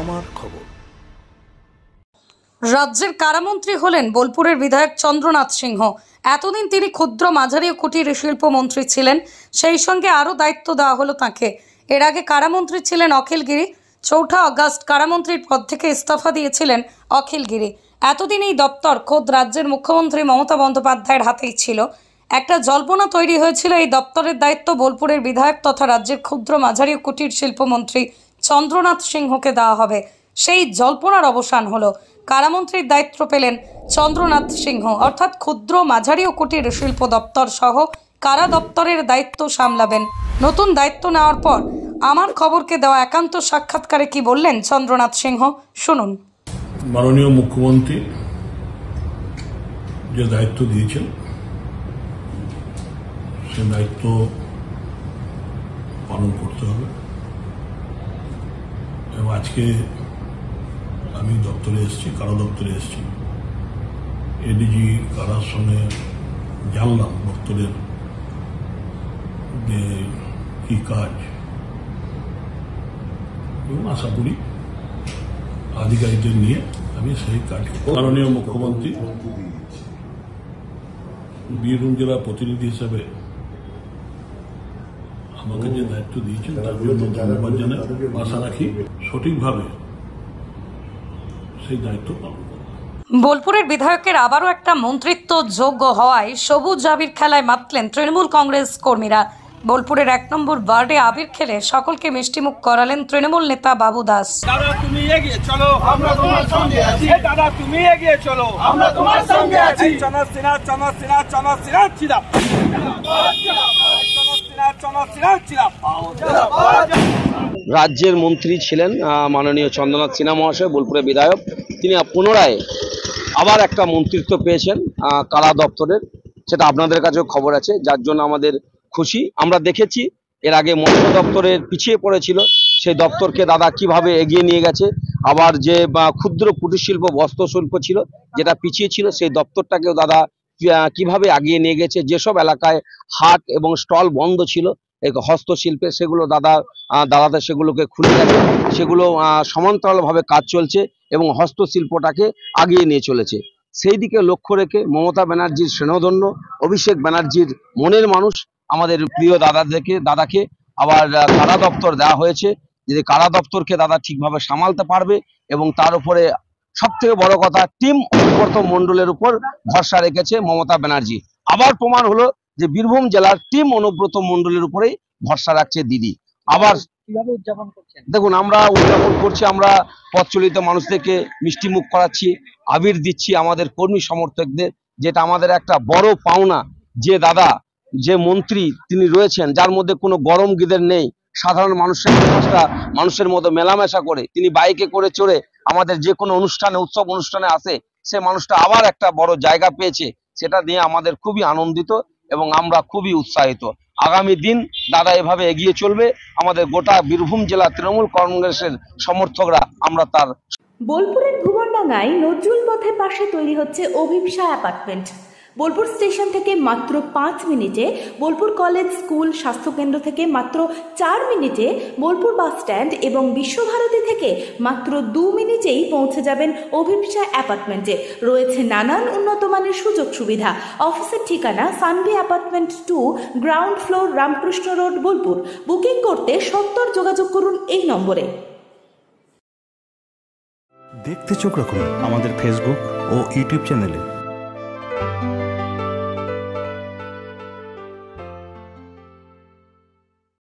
আমার খবর। রাজ্যের কারামন্ত্রী হলেন বোলপুরের বিধায়ক চন্দ্রনাথ সিংহ। এতদিন তিনি ক্ষুদ্র মাঝারি ও কুটির শিল্পমন্ত্রী ছিলেন, সেই সঙ্গে আরও দায়িত্ব দেওয়া হলো তাঁকে। এর আগে কারামন্ত্রী ছিলেন অখিল গিরি। 4 আগস্ট কারামন্ত্রীর পদ থেকে ইস্তফা দিয়েছিলেন অখিল গিরি। এতদিন এই দপ্তর খোদ রাজ্যের মুখ্যমন্ত্রী মমতা বন্দ্যোপাধ্যায়ের হাতেই ছিল। একটা জল্পনা তৈরি হয়েছিল এই দপ্তরের দায়িত্ব বোলপুরের বিধায়ক তথা রাজ্যের ক্ষুদ্র মাঝারি ও কুটির শিল্পমন্ত্রী চন্দ্রনাথ সিংহকে দেওয়া হবে। সেই জল্পনার অবসান হলো। কারামন্ত্রীর দায়িত্ব পেলেন চন্দ্রনাথ সিংহ, অর্থাৎ ক্ষুদ্র মাঝারি ও কুটির শিল্প দপ্তর সহ কারা দপ্তরের দায়িত্ব সামলাবেন। নতুন দায়িত্ব নেওয়ার পর আমার খবরকে দেওয়া একান্ত সাক্ষাৎকারে কি বললেন চন্দ্রনাথ সিংহ, শুনুন। মাননীয় মুখ্যমন্ত্রী যে দায়িত্ব দিয়েছেন সে দায়িত্ব পালন করতে হবে। এবং আজকে আমি দপ্তরে এসেছি, কারা দপ্তরে এসেছি, এডিজি কারার সঙ্গে জানলাম দপ্তরের যে কি কাজ, এবং আশা করি আধিকারিকদের নিয়ে আমি সেই কাজ করব। মাননীয় মুখ্যমন্ত্রী বীরভূম জেলার প্রতিনিধি হিসেবে আমাকে যে দায়িত্ব দিয়েছেন তার জন্য ধন্যবাদ জানাই। আশা রাখি সঠিকভাবে সেই দায়িত্ব পালন করব। বোলপুরের বিধায়কের আবারও একটা মন্ত্রিত্ব যোগ্য হওয়ায় সবুজ আবির খেলায় মাতলেন তৃণমূল কংগ্রেস কর্মীরা। বোলপুরের 1 নম্বর ওয়ার্ডে আবির খেলে সকলকে মিষ্টিমুখ করালেন তৃণমূল নেতা বাবু দাস। দাদা তুমি এগিয়ে চলো, আমরা তোমার সঙ্গে আছি। দাদা তুমি এগিয়ে চলো, আমরা তোমার সঙ্গে আছি। চনস সিনা চনস সিনা চনস সিনা চিরা, চনস সিনা চনস সিনা চিরা। রাজ্যের মন্ত্রী ছিলেন মাননীয় চন্দ্রনাথ সিনহা মহাশয়, বোলপুরের বিধায়ক। তিনি পুনরায় আবার একটা মন্ত্রিত্ব পেয়েছেন কারা দপ্তরের, সেটা আপনাদের কাছেও খবর আছে, যার জন্য আমাদের খুশি। আমরা দেখেছি এর আগে মৎস্য দপ্তরের পিছিয়ে পড়েছিল, সেই দপ্তরকে দাদা কিভাবে এগিয়ে নিয়ে গেছে। আবার যে ক্ষুদ্র কুটির শিল্প বস্ত্র শিল্প ছিল যেটা পিছিয়ে ছিল, সেই দপ্তরটাকেও দাদা কিভাবে এগিয়ে নিয়ে গেছে। যেসব এলাকায় হাট এবং স্টল বন্ধ ছিল হস্তশিল্পে, সেগুলো দাদাদের সেগুলোকে খুলে গেছে, সেগুলো সমান্তরালভাবে কাজ চলছে এবং হস্তশিল্পটাকে আগিয়ে নিয়ে চলেছে। সেই দিকে লক্ষ্য রেখে মমতা ব্যানার্জির স্নেহধন্য অভিষেক ব্যানার্জির মনের মানুষ আমাদের প্রিয় দাদাকে আবার কারা দপ্তর দেওয়া হয়েছে। যদি কারা দপ্তরকে দাদা ঠিকভাবে সামালতে পারবে এবং তার উপরে সব থেকে বড় কথা টিম অনুব্রত মণ্ডলের উপর ভরসা রেখেছে মমতা ব্যানার্জি। আবার প্রমাণ হলো যে বীরভূম জেলার টিম অনুব্রত মণ্ডলের উপরেই ভরসা রাখছে দিদি। আবার কিভাবে উদযাপন করছেন দেখুন, আমরা উদযাপন করছি, আমরা পথ চলিত মানুষদেরকে মিষ্টি মুখ করাচ্ছি, আবির দিচ্ছি আমাদের কর্মী সমর্থকদের, যেটা আমাদের একটা বড় পাওনা। যে দাদা, যে মন্ত্রী তিনি রয়েছেন, যার মধ্যে কোনো গরম গিদের নেই, সাধারণ মানুষের মতো মেলামেশা করে তিনি বাইকে করে চড়ে আমাদের যে কোনো অনুষ্ঠানে উৎসব অনুষ্ঠানে আসে, সে মানুষটা আবার একটা বড় জায়গা পেয়েছে, সেটা নিয়ে আমাদের খুবই আনন্দিত এবং আমরা খুবই উৎসাহিত। আগামী দিন দাদা এভাবে এগিয়ে চলবে। আমাদের গোটা বীরভূম জেলা তৃণমূল কংগ্রেসের সমর্থকরা আমরা তার। বোলপুরের ভুবনডাঙ্গায় নজরুল পথের পাশে তৈরি হচ্ছে অভিপ্সা অ্যাপার্টমেন্ট। বোলপুর স্টেশন থেকে মাত্র 5 মিনিটে, বোলপুর কলেজ স্কুল স্বাস্থ্যকেন্দ্র থেকে মাত্র 4 মিনিটে, বোলপুর বাস স্ট্যান্ড এবং বিশ্বভারতী থেকে মাত্র 2 মিনিটেই পৌঁছে যাবেন অভিপ্সা অ্যাপার্টমেন্টে। রয়েছে নানান উন্নত মানের সুযোগ সুবিধা। অফিসের ঠিকানা Sanvi apartment 2, ground floor, Ramakrishna road, Bolpur. Booking করতে 70 যোগাযোগ করুন এই নম্বরে। দেখতে চোখ রাখুন আমাদের ফেসবুক ও ইউটিউব চ্যানেলে।